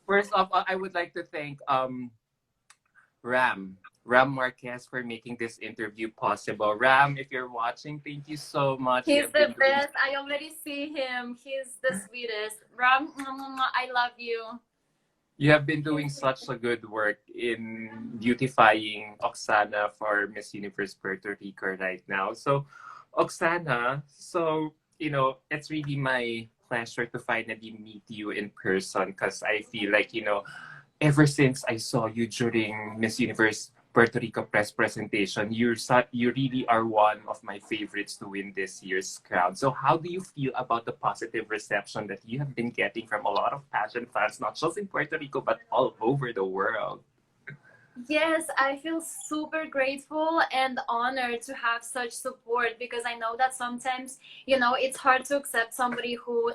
First off, I would like to thank Ram Ram Marquez for making this interview possible. Ram, if you're watching, thank you so much. You He's have the been doing best. I already see him. He's the sweetest. Ram, I love you. such a good work in beautifying Oxana for Miss Universe Puerto Rico right now. So, Oxana, it's really my pleasure to finally meet you in person because I feel like, ever since I saw you during Miss Universe Puerto Rico press presentation, you really are one of my favorites to win this year's crown. So how do you feel about the positive reception that you have been getting from a lot of pageant fans, not just in Puerto Rico, but all over the world? Yes, I feel super grateful and honored to have such support because I know that sometimes, it's hard to accept somebody who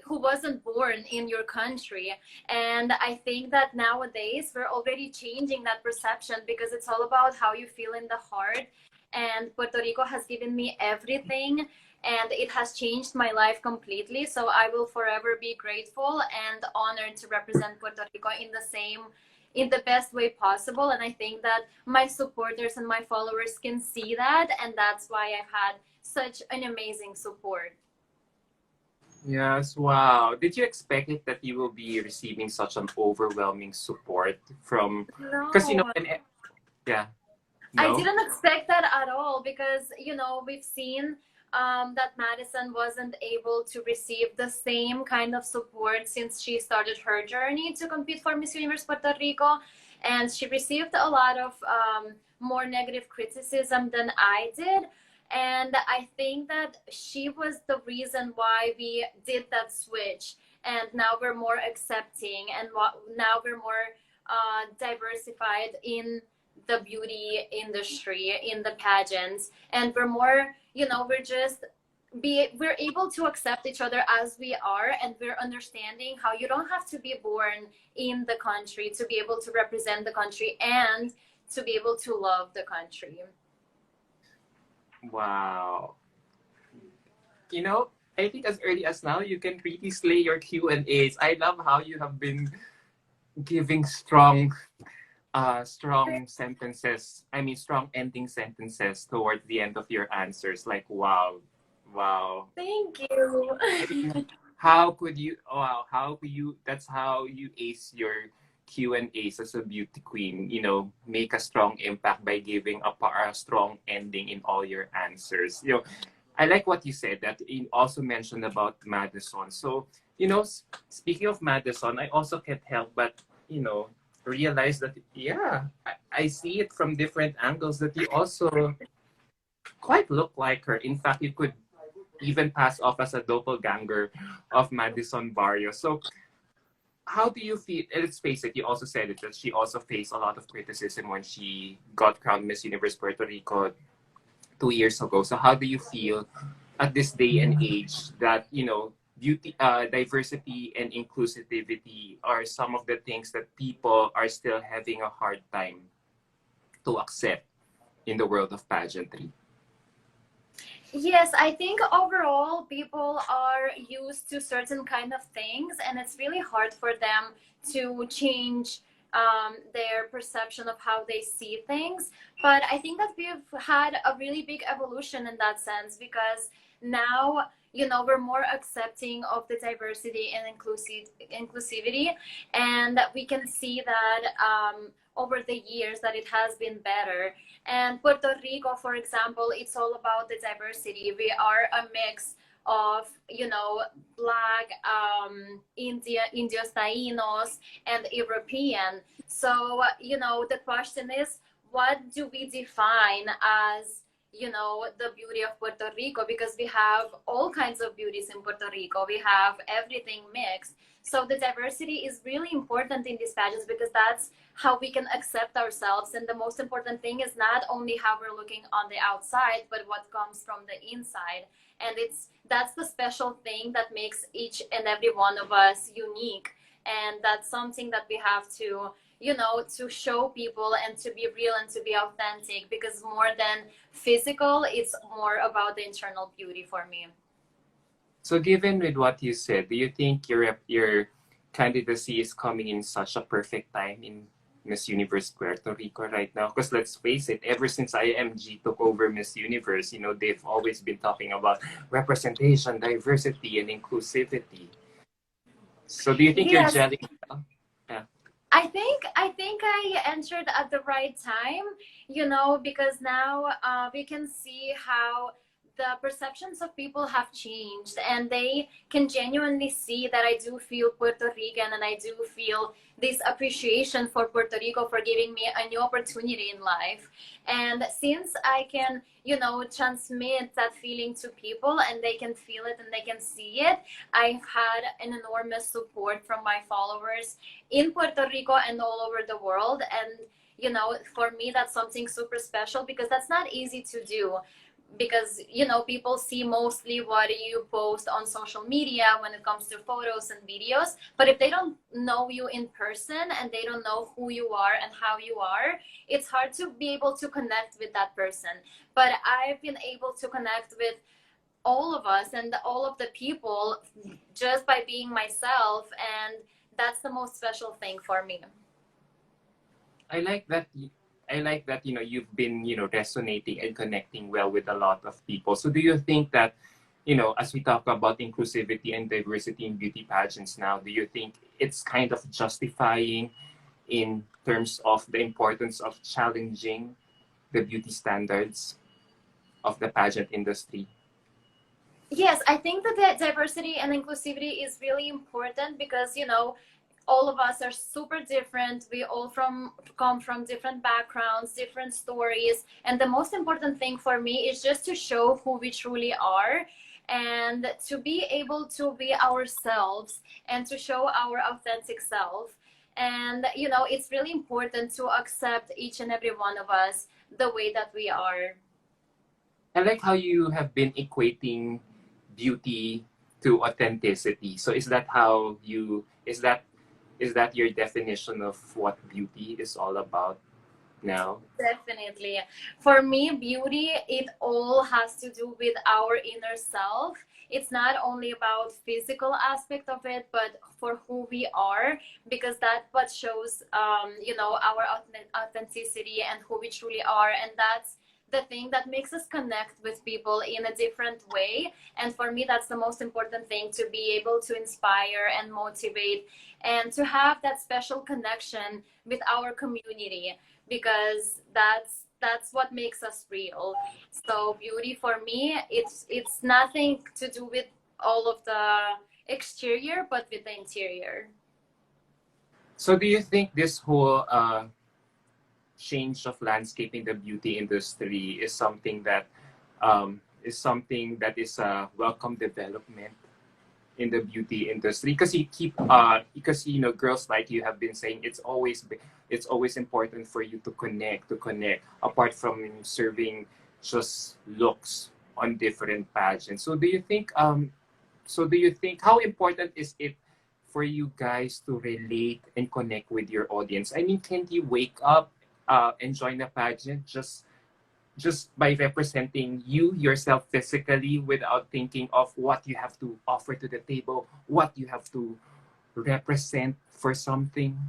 wasn't born in your country. And I think that nowadays we're already changing that perception because it's all about how you feel in the heart. And Puerto Rico has given me everything and it has changed my life completely. So I will forever be grateful and honored to represent Puerto Rico in the best way possible. And I think that my supporters and my followers can see that, and that's why I've had such an amazing support. Yes, wow. Did you expect it that you will be receiving such an overwhelming support from, because No, yeah, I no? didn't expect that at all because, we've seen that Madison wasn't able to receive the same kind of support since she started her journey to compete for Miss Universe Puerto Rico. And she received a lot of more negative criticism than I did. And I think that she was the reason why we did that switch. And now we're more accepting and now we're more diversified in the beauty industry, in the pageants, and we're more, we're able to accept each other as we are, and we're understanding how you don't have to be born in the country to be able to represent the country and to be able to love the country. Wow. I think as early as now, you can really slay your Q&As. I love how you have been giving strong sentences. I mean, strong ending sentences towards the end of your answers. Like, wow, wow. Thank you. I mean, how could you? Wow, how could you? That's how you ace your Q&As as a beauty queen. Make a strong impact by giving a strong ending in all your answers. I like what you said that you also mentioned about Madison. So, speaking of Madison, I also can't help but, realize that, yeah, I see it from different angles that you also quite look like her. In fact, you could even pass off as a doppelganger of Madison Barrios. So, how do you feel? Let's face it, you also said it that she also faced a lot of criticism when she got crowned Miss Universe Puerto Rico 2 years ago. So how do you feel at this day and age that beauty, diversity, and inclusivity are some of the things that people are still having a hard time to accept in the world of pageantry? Yes, I think overall people are used to certain kind of things, and it's really hard for them to change their perception of how they see things. But I think that we've had a really big evolution in that sense because now, we're more accepting of the diversity and inclusivity, and we can see that over the years that it has been better. And Puerto Rico, for example, it's all about the diversity. We are a mix of, Black, Indios Tainos, and European. So, the question is, what do we define as, the beauty of Puerto Rico? Because we have all kinds of beauties in Puerto Rico. We have everything mixed. So the diversity is really important in these pageants because that's how we can accept ourselves. And the most important thing is not only how we're looking on the outside, but what comes from the inside. And that's the special thing that makes each and every one of us unique. And that's something that we have to, to show people and to be real and to be authentic, because more than physical, it's more about the internal beauty for me. So given with what you said, do you think candidacy is coming in such a perfect time in Miss Universe Puerto Rico right now. Because let's face it, ever since IMG took over Miss Universe, they've always been talking about representation, diversity, and inclusivity. So do you think you're Yes, gelling well? Yeah. I think I entered at the right time, because now we can see how the perceptions of people have changed, and they can genuinely see that I do feel Puerto Rican, and I do feel this appreciation for Puerto Rico for giving me a new opportunity in life. And since I can, transmit that feeling to people, and they can feel it and they can see it, I've had an enormous support from my followers in Puerto Rico and all over the world. And for me, that's something super special, because that's not easy to do, because people see mostly what you post on social media when it comes to photos and videos, but if they don't know you in person and they don't know who you are and how you are, it's hard to be able to connect with that person. But I've been able to connect with all of us and all of the people just by being myself, and that's the most special thing for me. I like that. I like that, you've been, resonating and connecting well with a lot of people. So do you think that, as we talk about inclusivity and diversity in beauty pageants now, do you think it's kind of justifying in terms of the importance of challenging the beauty standards of the pageant industry? Yes, I think that the diversity and inclusivity is really important, because all of us are super different. We all come from different backgrounds, different stories, and the most important thing for me is just to show who we truly are, and to be able to be ourselves and to show our authentic self. And it's really important to accept each and every one of us the way that we are. I like how you have been equating beauty to authenticity. So is that your definition of what beauty is all about now? Definitely. For me, beauty, it all has to do with our inner self. It's not only about physical aspect of it, but for who we are, because that's what shows, our authenticity and who we truly are. And that's the thing that makes us connect with people in a different way. And for me, that's the most important thing, to be able to inspire and motivate and to have that special connection with our community, because that's what makes us real. So beauty for me, it's nothing to do with all of the exterior, but with the interior. So do you think this whole change of landscape in the beauty industry is a welcome development in the beauty industry? Because girls like you have been saying, it's always important for you to connect apart from serving just looks on different pageants. So do you think how important is it for you guys to relate and connect with your audience? I mean, can't you wake up and join a pageant just by representing you yourself physically without thinking of what you have to offer to the table, what you have to represent for something?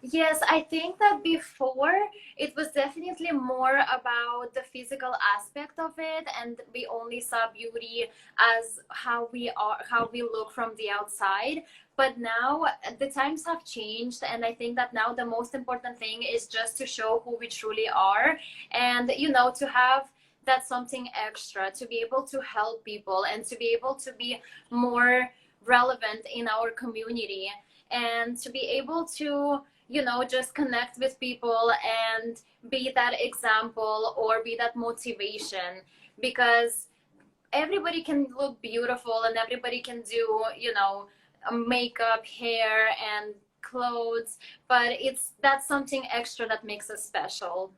Yes, I think that before it was definitely more about the physical aspect of it, and we only saw beauty as how we are, how we look from the outside. But now the times have changed, and I think that now the most important thing is just to show who we truly are, and to have that something extra, to be able to help people and to be able to be more relevant in our community, and to be able to just connect with people and be that example or be that motivation, because everybody can look beautiful and everybody can do makeup, hair, and clothes, but that's something extra that makes us special.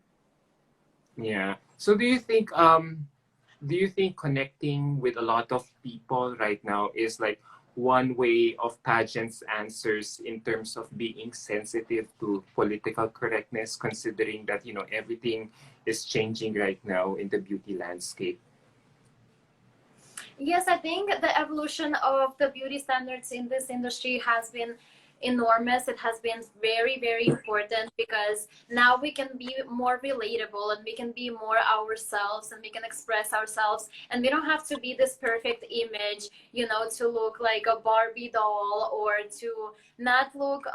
Yeah. So do you think connecting with a lot of people right now is like one way of pageants answers in terms of being sensitive to political correctness, considering that everything is changing right now in the beauty landscape? Yes, I think the evolution of the beauty standards in this industry has been enormous. It has been very, very important because now we can be more relatable and we can be more ourselves and we can express ourselves and we don't have to be this perfect image, to look like a Barbie doll or to not look,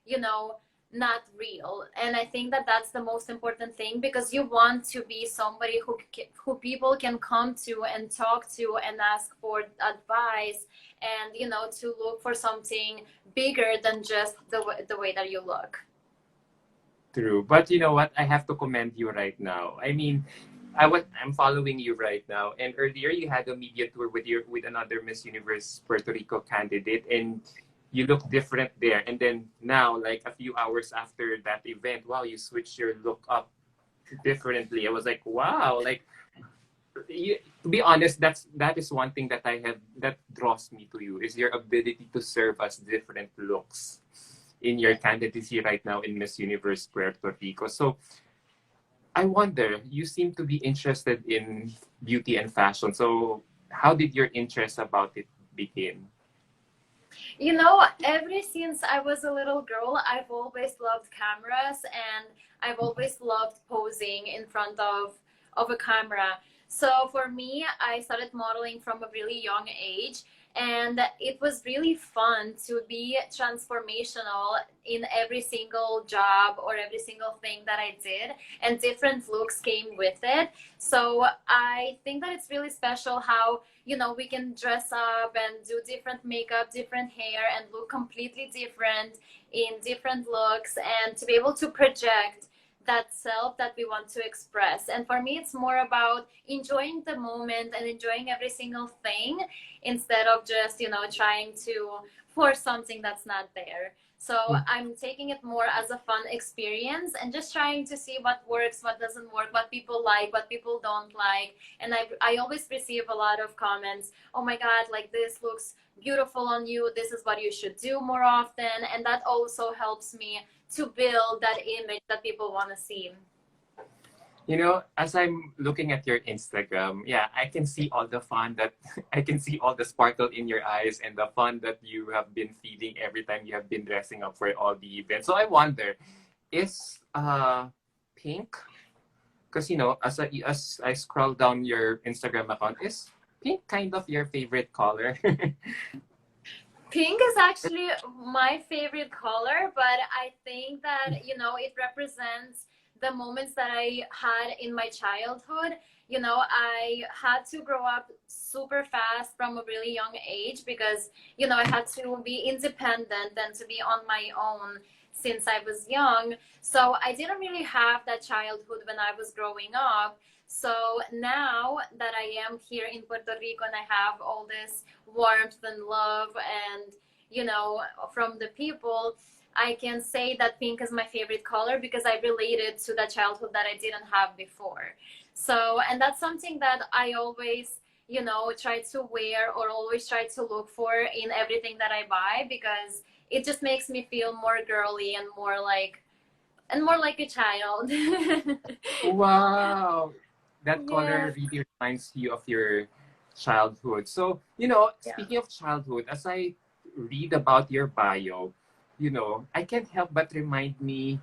you know, not real. And I think that that's the most important thing because you want to be somebody who people can come to and talk to and ask for advice, and to look for something bigger than just the way that you look. True. But you know what? I have to commend you right now. I mean, I'm following you right now. And earlier you had a media tour with another Miss Universe Puerto Rico candidate, and you look different there. And then now, like a few hours after that event, wow, you switched your look up differently. I was like, wow, like to be honest, that is one thing that I have that draws me to you is your ability to serve as different looks in your candidacy right now in Miss Universe Puerto Rico. So I wonder, you seem to be interested in beauty and fashion. So how did your interest about it begin? Ever since I was a little girl, I've always loved cameras and I've always loved posing in front of a camera. So for me, I started modeling from a really young age, and it was really fun to be transformational in every single job or every single thing that I did, and different looks came with it. So I think that it's really special how we can dress up and do different makeup, different hair, and look completely different in different looks, and to be able to project that self that we want to express. And for me, it's more about enjoying the moment and enjoying every single thing instead of just, trying to force something that's not there. So I'm taking it more as a fun experience and just trying to see what works, what doesn't work, what people like, what people don't like. And I always receive a lot of comments. Oh my God, like this looks beautiful on you. This is what you should do more often. And that also helps me to build that image that people want to see. You know, as I'm looking at your Instagram, yeah, I can see all the fun that I can see all the sparkle in your eyes and the fun that you have been feeling every time you have been dressing up for all the events. So I wonder, is pink? Because as I scroll down your Instagram account, is pink kind of your favorite color? Pink is actually my favorite color, but I think that, it represents the moments that I had in my childhood. I had to grow up super fast from a really young age because, I had to be independent and to be on my own since I was young. So I didn't really have that childhood when I was growing up. So now that I am here in Puerto Rico and I have all this warmth and love and, from the people, I can say that pink is my favorite color because I related to the childhood that I didn't have before. So, and that's something that I always, try to wear or always try to look for in everything that I buy because it just makes me feel more girly and more like a child. Wow, that color Yes. really reminds you of your childhood. So, Yeah. speaking of childhood, as I read about your bio, I can't help but remind me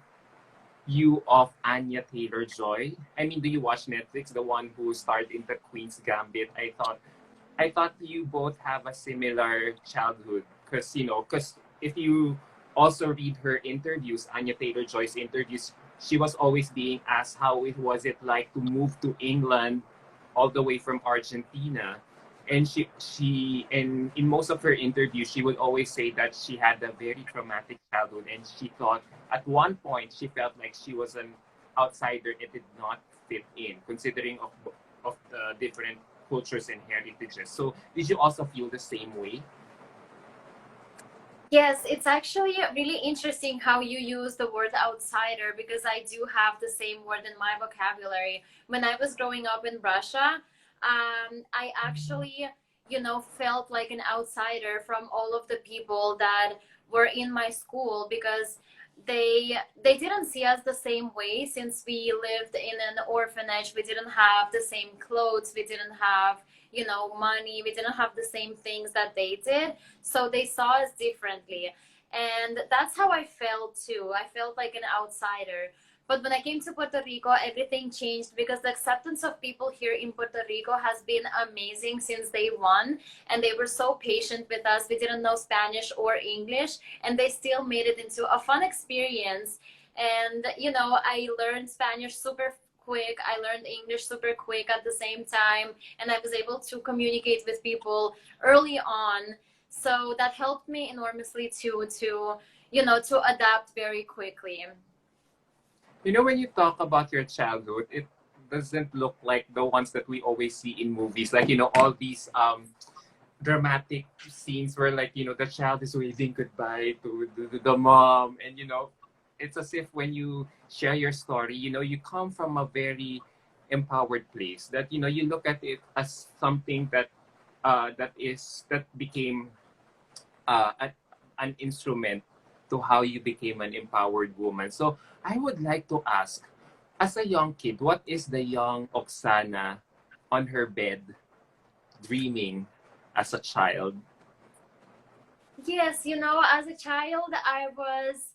you of Anya Taylor-Joy. I mean, do you watch Netflix? The one who starred in The Queen's Gambit. I thought you both have a similar childhood because if you also read her interviews, Anya Taylor-Joy's interviews, she was always being asked how it was it like to move to England all the way from Argentina. And she and in most of her interviews, she would always say that she had a very traumatic childhood, and she thought at one point she felt like she was an outsider and did not fit in, considering of the different cultures and heritages. So did you also feel the same way? Yes, it's actually really interesting how you use the word outsider because I do have the same word in my vocabulary. When I was growing up in Russia, I actually, felt like an outsider from all of the people that were in my school because they didn't see us the same way since we lived in an orphanage. We didn't have the same clothes. We didn't have, money. We didn't have the same things that they did. So they saw us differently. And that's how I felt too. I felt like an outsider. But when I came to Puerto Rico, everything changed because the acceptance of people here in Puerto Rico has been amazing since day one. And they were so patient with us. We didn't know Spanish or English, and they still made it into a fun experience. And, I learned Spanish super quick. I learned English super quick at the same time. And I was able to communicate with people early on. So that helped me enormously to adapt very quickly. When you talk about your childhood, it doesn't look like the ones that we always see in movies. Like, all these dramatic scenes where, like, the child is waving goodbye to the mom. And, it's as if when you share your story, you come from a very empowered place that, you look at it as something that became an instrument to how you became an empowered woman. So I would like to ask, as a young kid, what is the young Oxana on her bed dreaming as a child? Yes, as a child, I was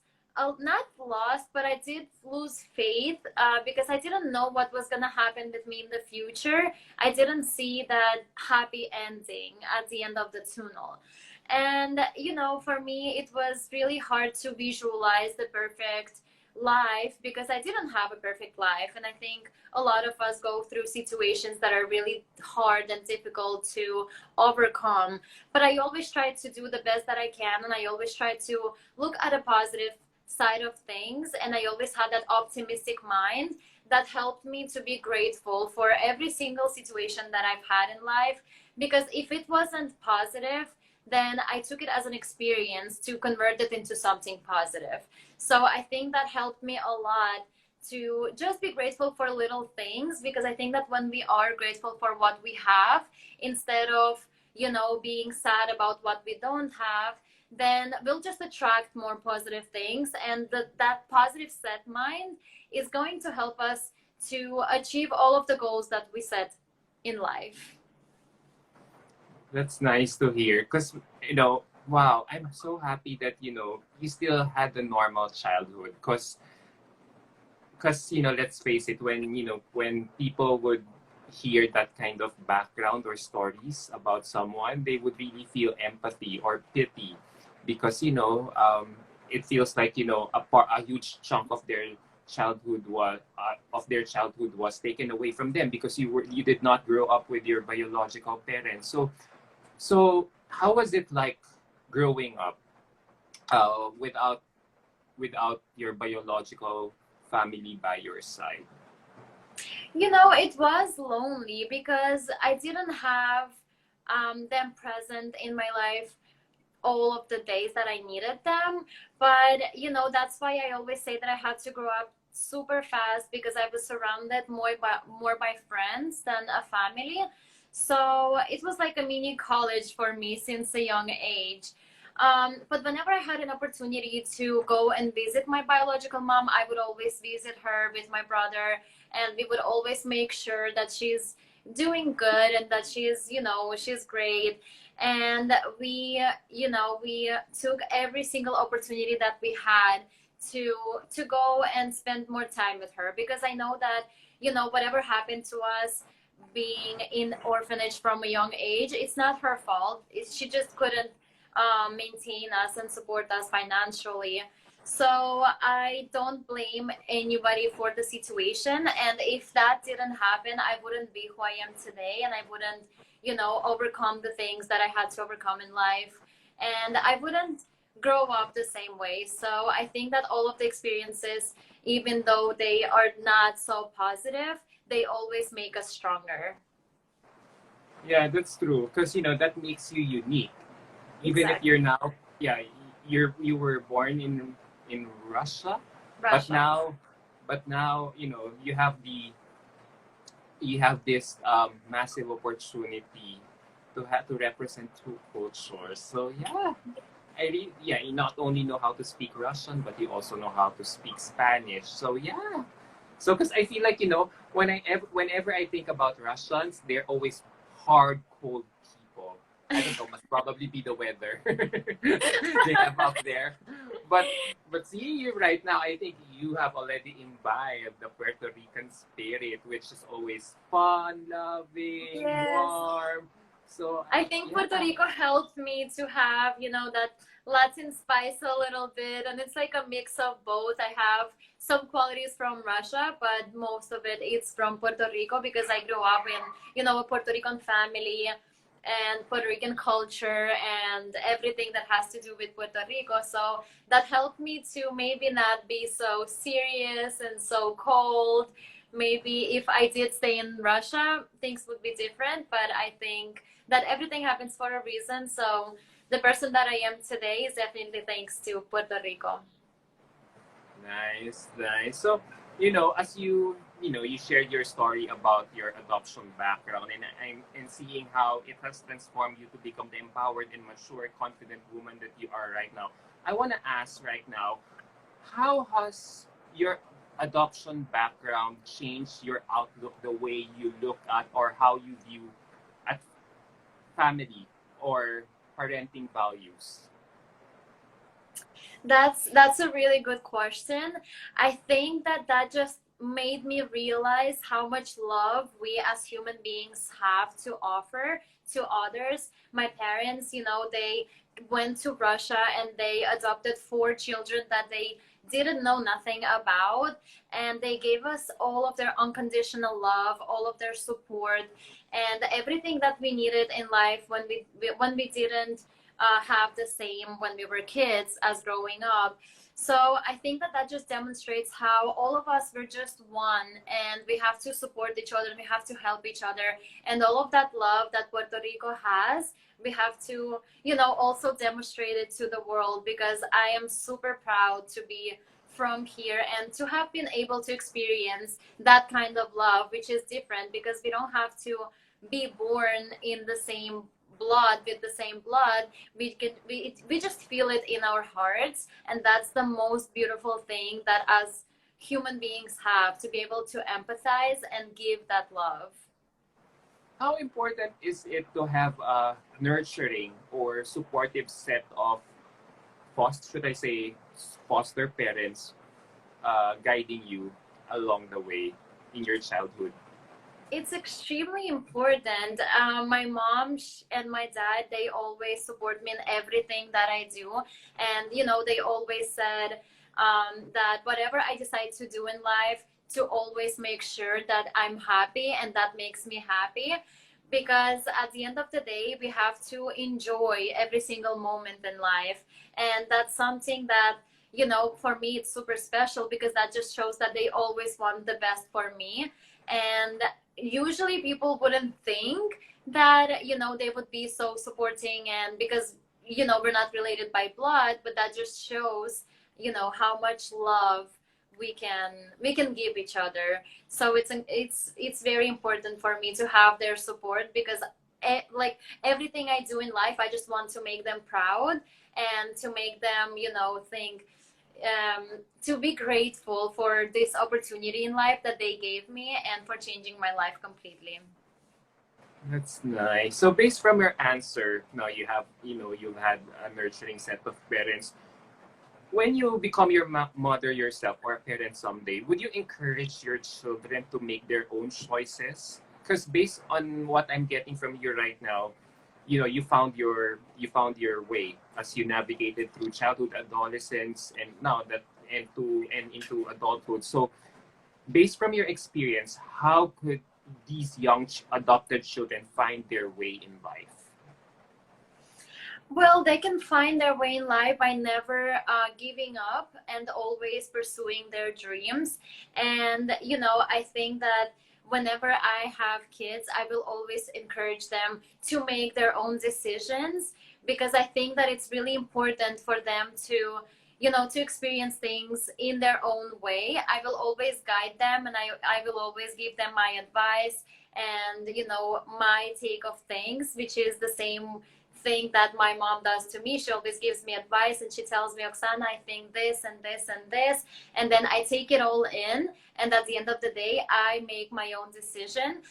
not lost, but I did lose faith because I didn't know what was going to happen with me in the future. I didn't see that happy ending at the end of the tunnel. And, for me, it was really hard to visualize the perfect life because I didn't have a perfect life. And I think a lot of us go through situations that are really hard and difficult to overcome. But I always try to do the best that I can, and I always try to look at a positive side of things. And I always had that optimistic mind that helped me to be grateful for every single situation that I've had in life. Because if it wasn't positive, then I took it as an experience to convert it into something positive. So I think that helped me a lot to just be grateful for little things, because I think that when we are grateful for what we have, instead of, being sad about what we don't have, then we'll just attract more positive things. And that positive set mind is going to help us to achieve all of the goals that we set in life. That's nice to hear. Because, wow, I'm so happy that, you still had a normal childhood. Because, let's face it, when people would hear that kind of background or stories about someone, they would really feel empathy or pity. Because, it feels like, a huge chunk of their childhood was taken away from them because you did not grow up with your biological parents. So how was it like growing up without your biological family by your side? It was lonely because I didn't have them present in my life all of the days that I needed them. But, that's why I always say that I had to grow up super fast, because I was surrounded more by friends than a family. So it was like a mini college for me since a young age. But whenever I had an opportunity to go and visit my biological mom, I would always visit her with my brother, and we would always make sure that she's doing good and that she's great. And we took every single opportunity that we had to go and spend more time with her, because I know that whatever happened to us being in orphanage from a young age, it's not her fault. She just couldn't maintain us and support us financially. So I don't blame anybody for the situation. And if that didn't happen, I wouldn't be who I am today, and I wouldn't, overcome the things that I had to overcome in life. And I wouldn't grow up the same way. So I think that all of the experiences, even though they are not so positive, they always make us stronger. Yeah, that's true. Because that makes you unique. Even if Exactly. you're now, yeah, you were born in Russia, but Russia. now you have this massive opportunity to represent two cultures. So yeah, you not only know how to speak Russian, but you also know how to speak Spanish. So yeah. So because I feel like whenever I think about Russians, they're always hard, cold people. I don't know, must probably be the weather they have up there. But seeing you right now, I think you have already imbibed the Puerto Rican spirit, which is always fun, loving, Yes. warm. So I think yeah. Puerto Rico helped me to have, that Latin spice a little bit. And it's like a mix of both. I have some qualities from Russia, but most of it is from Puerto Rico because I grew up in, a Puerto Rican family and Puerto Rican culture and everything that has to do with Puerto Rico. So that helped me to maybe not be so serious and so cold. Maybe if I did stay in Russia, things would be different. But I think that everything happens for a reason. So the person that I am today is definitely thanks to Puerto Rico. Nice, nice. So, as you shared your story about your adoption background, and I'm seeing how it has transformed you to become the empowered and mature, confident woman that you are right now. I want to ask right now, how has your adoption background changed your outlook, the way you look at or how you view at family or parenting values? That's a really good question. I think that just made me realize how much love we as human beings have to offer to others. My parents, they went to Russia and they adopted 4 children that they didn't know nothing about, and they gave us all of their unconditional love, all of their support, and everything that we needed in life when we didn't have the same when we were kids as growing up. So I think that just demonstrates how all of us were just one, and we have to support each other, we have to help each other, and all of that love that Puerto Rico has, we have to, also demonstrate it to the world, because I am super proud to be from here and to have been able to experience that kind of love, which is different because we don't have to be born in the same blood with the same blood. We just feel it in our hearts, and that's the most beautiful thing that as human beings have, to be able to empathize and give that love. How important is it to have a nurturing or supportive set of should I say, foster parents guiding you along the way in your childhood? It's extremely important. My mom and my dad, they always support me in everything that I do. And, they always said that whatever I decide to do in life, to always make sure that I'm happy and that makes me happy. Because at the end of the day, we have to enjoy every single moment in life. And that's something that, for me, it's super special because that just shows that they always want the best for me. And usually people wouldn't think that, they would be so supporting, and because, we're not related by blood, but that just shows, how much love we can give each other. So it's very important for me to have their support, because like everything I do in life, I just want to make them proud and to make them, think, to be grateful for this opportunity in life that they gave me and for changing my life completely. That's nice. So based from your answer, now you've had a nurturing set of parents. When you become your mother yourself or a parent someday, would you encourage your children to make their own choices? Because based on what I'm getting from you right now, you found your way as you navigated through childhood, adolescence, and now that into adulthood. So based from your experience, how could these young adopted children find their way in life? Well, they can find their way in life by never giving up and always pursuing their dreams. And, I think that whenever I have kids, I will always encourage them to make their own decisions, because I think that it's really important for them to, to experience things in their own way. I will always guide them, and I will always give them my advice and, my take of things, which is the same thing that my mom does to me. She always gives me advice and she tells me, Oksana, I think this and this and this. And then I take it all in. And at the end of the day, I make my own decision.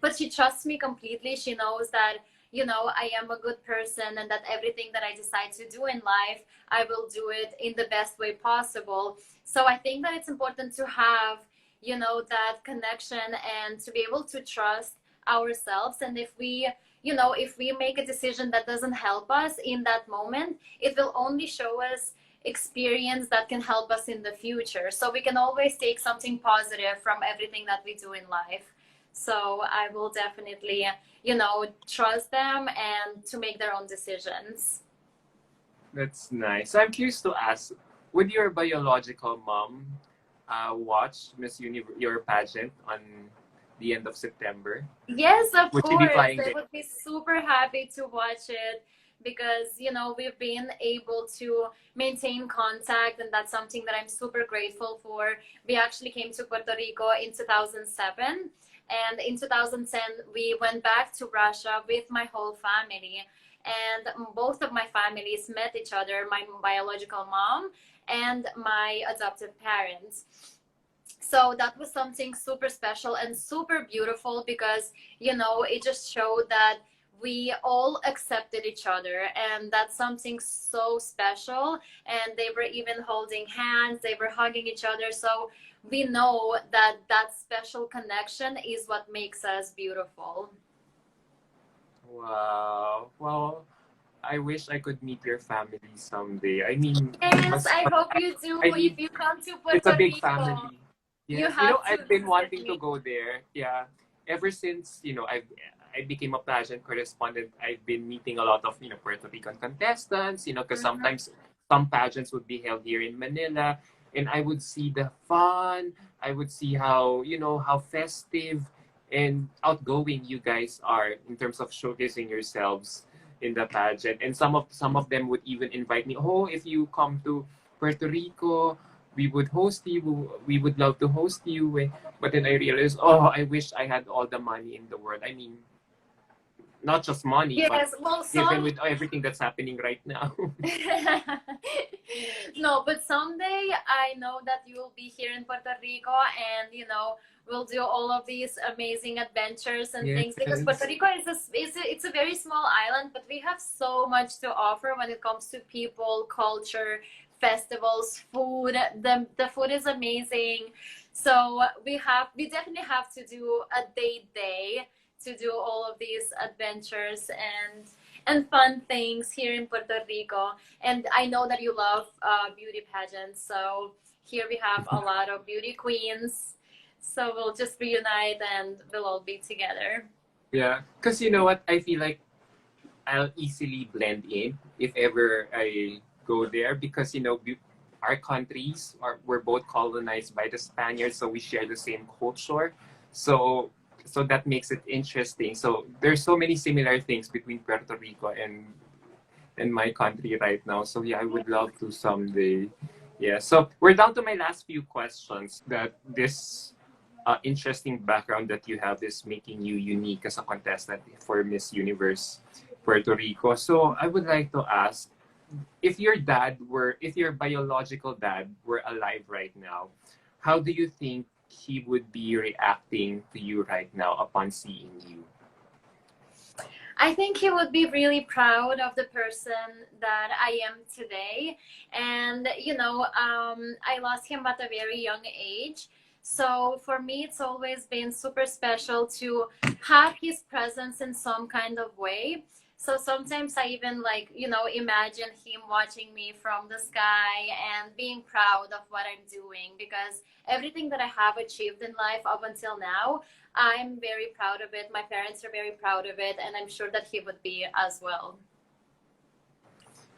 But she trusts me completely. She knows that, you know, I am a good person and that everything that I decide to do in life, I will do it in the best way possible. So I think that it's important to have, you know, that connection and to be able to trust ourselves. And if we, you know, if we make a decision that doesn't help us in that moment, it will only show us experience that can help us in the future. So we can always take something positive from everything that we do in life. So I will definitely, you know, trust them and to make their own decisions. That's nice. So I'm curious to ask, would your biological mom watch Miss Universe, your pageant on the end of September? Yes, of Would she be course. flying They there? would be super happy to watch it because, you know, we've been able to maintain contact, and that's something that I'm super grateful for. We actually came to Puerto Rico in 2007, and in 2010, we went back to Russia with my whole family. And both of my families met each other, my biological mom and my adoptive parents. So that was something super special and super beautiful because, you know, it just showed that we all accepted each other, and that's something so special. And they were even holding hands, they were hugging each other. So we know that that special connection is what makes us beautiful. Wow. Well, I wish I could meet your family someday. I mean, Yes, mas, I hope you do. I If mean, you come to it's a Puerto big Rico, family. you Yes, you know, have to I've been visit wanting to me. go there. Yeah, ever since I became a pageant correspondent, I've been meeting a lot of Puerto Rican contestants. Because Mhm. sometimes some pageants would be held here in Manila, and I would see the fun. I would see how festive and outgoing you guys are in terms of showcasing yourselves in the pageant. And some of them would even invite me. Oh, if you come to Puerto Rico, we would host you. We would love to host you. But then I realized, oh, I wish I had all the money in the world. I mean, not just money, but Yes, well, given some with everything that's happening right now. no, but someday I know that you will be here in Puerto Rico, and you know we'll do all of these amazing adventures and things because Puerto Yes. Rico it's a very small island, but we have so much to offer when it comes to people, culture, festivals, food. The food is amazing. So we definitely have to do a day to do all of these adventures and fun things here in Puerto Rico. And I know that you love beauty pageants, so here we have a lot of beauty queens. So we'll just reunite and we'll all be together. Yeah. Because you know what? I feel like I'll easily blend in if ever I go there because our countries were both colonized by the Spaniards, so we share the same culture. So so that makes it interesting. So there's so many similar things between Puerto Rico and my country right now. So yeah, I would love to someday. Yeah. So we're down to my last few questions. That this interesting background that you have is making you unique as a contestant for Miss Universe Puerto Rico. So I would like to ask if your biological dad were alive right now, how do you think he would be reacting to you right now upon seeing you? I think he would be really proud of the person that I am today. And, you know, I lost him at a very young age. So for me, it's always been super special to have his presence in some kind of way. So sometimes I even like, you know, imagine him watching me from the sky and being proud of what I'm doing because everything that I have achieved in life up until now, I'm very proud of it. My parents are very proud of it, and I'm sure that he would be as well.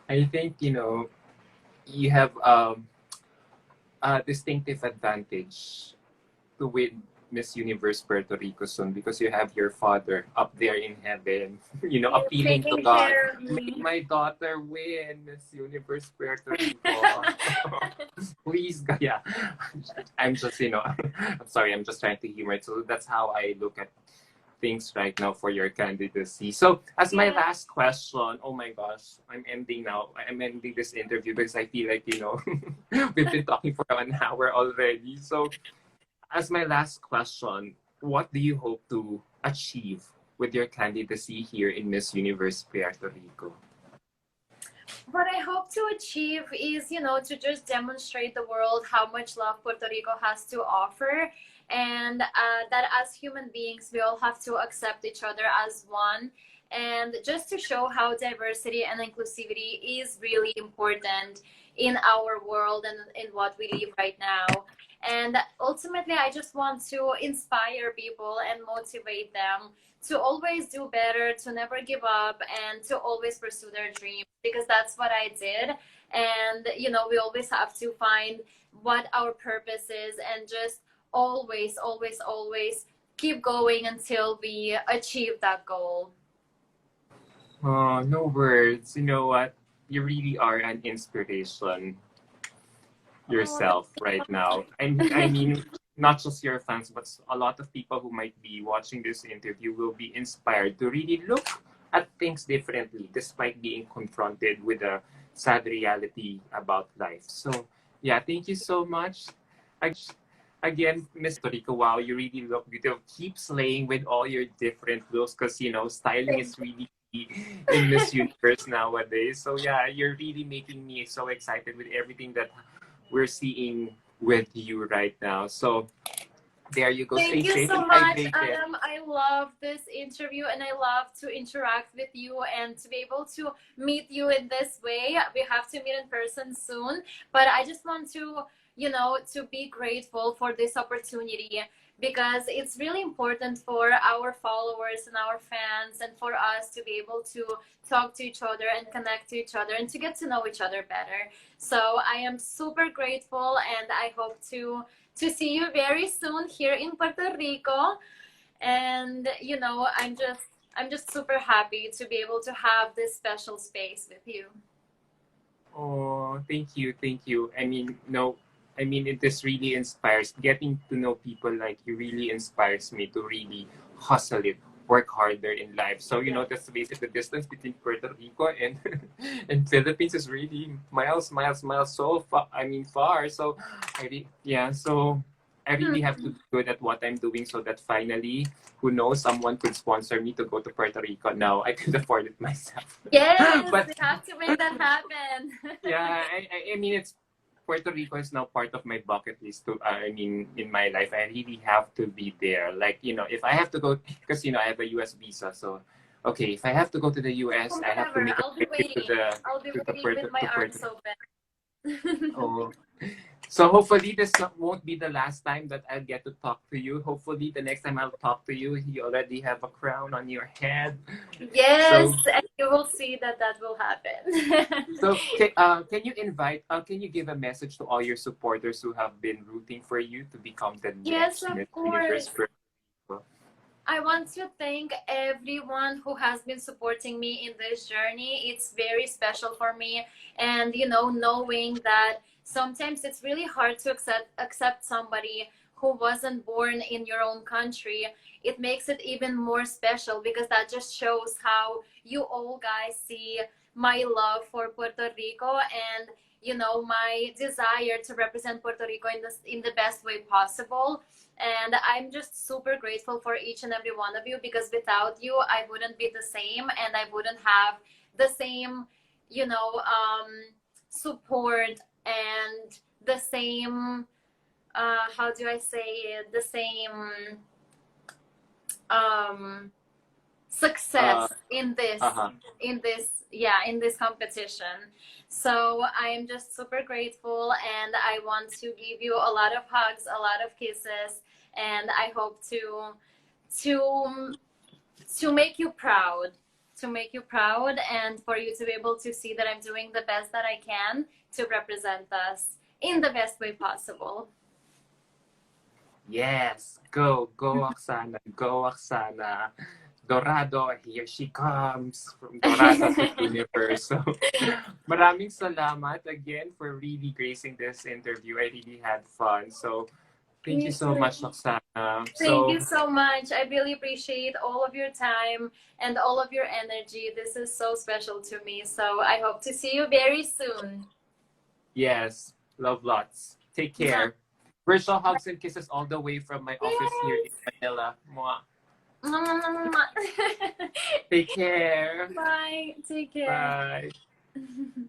I think you have a distinctive advantage to win Miss Universe Puerto Rico soon because you have your father up there in heaven, He's appealing to taking God. care of May me. my daughter win Miss Universe Puerto Rico. Please, God. Yeah. I'm just, I'm sorry, I'm just trying to humor it. So that's how I look at things right now for your candidacy. So as my Yeah. last question, oh my gosh, I'm ending now. I'm ending this interview because I feel like, we've been talking for an hour already. So as my last question, what do you hope to achieve with your candidacy here in Miss Universe Puerto Rico? What I hope to achieve is, to just demonstrate the world how much love Puerto Rico has to offer, and that as human beings, we all have to accept each other as one, and just to show how diversity and inclusivity is really important in our world and in what we live right now. And ultimately, I just want to inspire people and motivate them to always do better, to never give up, and to always pursue their dreams, because that's what I did. And, we always have to find what our purpose is and just always, always, always keep going until we achieve that goal. Oh, no words. You know what? You really are an inspiration Oh, yourself right now. And I mean, not just your fans, but a lot of people who might be watching this interview will be inspired to really look at things differently despite being confronted with a sad reality about life. So, yeah, thank you so much. Again, Miss Rico, wow, you really look beautiful. Keep slaying with all your different looks because, styling is really key in Miss Universe nowadays. So, yeah, you're really making me so excited with everything that we're seeing with you right now. So there you go. Stay thank you safe so and much, hydrated. Adam. I love this interview and I love to interact with you and to be able to meet you in this way. We have to meet in person soon, but I just want to, to be grateful for this opportunity, because it's really important for our followers and our fans and for us to be able to talk to each other and connect to each other and to get to know each other better. So I am super grateful, and I hope to see you very soon here in Puerto Rico. And I'm just super happy to be able to have this special space with you. Oh, thank you, thank you. I mean, no, I mean it just really inspires. Getting to know people like you really inspires me to really hustle it, work harder in life. So Yeah. that's basically the distance between Puerto Rico and and Philippines is really miles, miles, miles so far. I mean far. So yeah. So I really have to be good at what I'm doing so that finally, who knows, someone could sponsor me to go to Puerto Rico. Now I could afford it myself. Yes, But we have to make that happen. yeah, I mean, it's Puerto Rico is now part of my bucket list. I mean, in my life, I really have to be there. Like, if I have to go, because I have a U.S. visa, so okay, if I have to go to the U.S., I have to Whenever, make a I'll be trip to waiting. the I'll be to the waiting with my Puerto. arms open. Oh, so hopefully won't be the last time that I'll get to talk to you. Hopefully, the next time I'll talk to you, you already have a crown on your head. Yes, So and you will see that that will happen. So, can you give a message to all your supporters who have been rooting for you to become the Yes, next of Miss Universe course. Puerto Rico? I want to thank everyone who has been supporting me in this journey. It's very special for me. And, knowing that sometimes it's really hard to accept somebody who wasn't born in your own country. It makes it even more special, because that just shows how you all guys see my love for Puerto Rico, and, my desire to represent Puerto Rico in the best way possible. And I'm just super grateful for each and every one of you, because without you, I wouldn't be the same, and I wouldn't have the same, support, and the same, how do I say it, the same um, Uh, success uh-huh. in this competition. So I am just super grateful, and I want to give you a lot of hugs, a lot of kisses, and I hope to to make you proud, and for you to be able to see that I'm doing the best that I can to represent us in the best way possible. Yes, go Oxana, go Oxana. Dorado, here she comes from Dorado to Universe. So, maraming salamat again for really gracing this interview. I really had fun. So, Thank you Me so too. much, Oksana. Thank you So, so much. I really appreciate all of your time and all of your energy. This is so special to me. So I hope to see you very soon. yes, love lots. Take Mwah. care. Virtual hugs and kisses all the way from my office here in Yes. Manila. Mwah. Mwah, mwah, mwah. Take care. Bye. Take care. Bye.